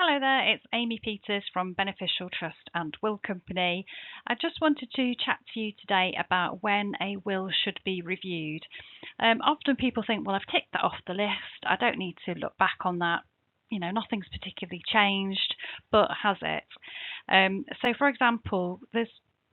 Hello there, it's Amy Peters from Beneficial Trust and Will Company. I just wanted to chat to you today about when a will should be reviewed. Often people think, well, I've ticked that off the list. I don't need to look back on that. You know, nothing's particularly changed, but has it? So, for example, there's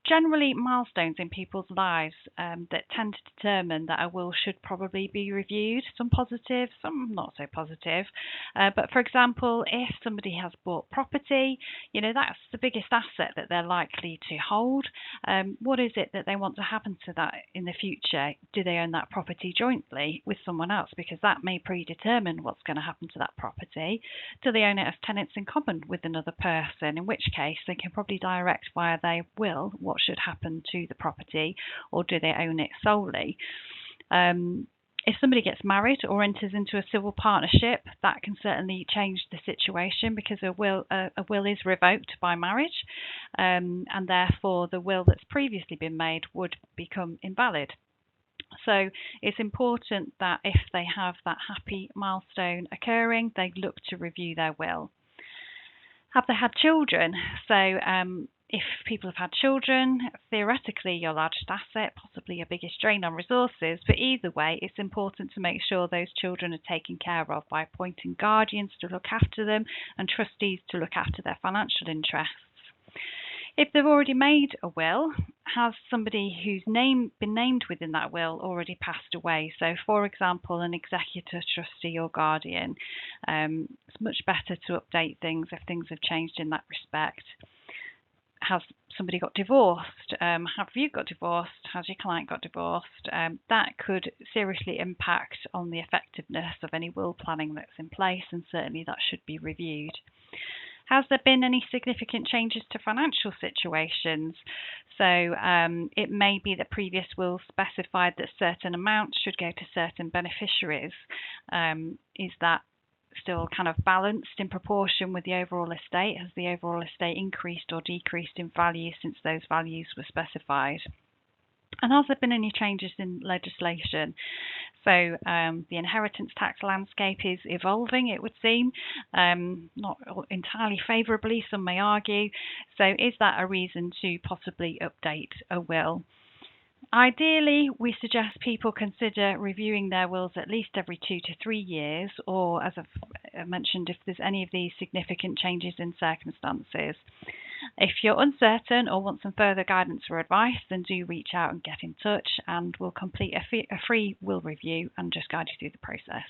generally milestones in people's lives that tend to determine that a will should probably be reviewed. Some positive, some not so positive. But for example, if somebody has bought property, you know, that's the biggest asset that they're likely to hold. What is it that they want to happen to that in the future? Do they own that property jointly with someone else? Because that may predetermine what's going to happen to that property. Do they own it as tenants in common with another person? In which case, they can probably direct via their will what should happen to the property, or do they own it solely? If somebody gets married or enters into a civil partnership, that can certainly change the situation because a will is revoked by marriage, and therefore the will that's previously been made would become invalid. So it's important that if they have that happy milestone occurring, they look to review their will. Have they had children? So if people have had children, theoretically your largest asset, possibly your biggest drain on resources, but either way it's important to make sure those children are taken care of by appointing guardians to look after them and trustees to look after their financial interests. If they've already made a will, has somebody who's been named within that will already passed away? So, for example, an executor, trustee or guardian. It's much better to update things if things have changed in that respect. Has somebody got divorced? Have you got divorced? Has your client got divorced? That could seriously impact on the effectiveness of any will planning that's in place, and certainly that should be reviewed. Has there been any significant changes to financial situations? So it may be that previous wills specified that certain amounts should go to certain beneficiaries. Is that still kind of balanced in proportion with the overall estate? Has the overall estate increased or decreased in value since those values were specified? And has there been any changes in legislation? So the inheritance tax landscape is evolving, it would seem, not entirely favourably, some may argue. So is that a reason to possibly update a will? Ideally, we suggest people consider reviewing their wills at least every 2 to 3 years, or as I've mentioned, if there's any of these significant changes in circumstances. If you're uncertain or want some further guidance or advice, then do reach out and get in touch, and we'll complete a free will review and just guide you through the process.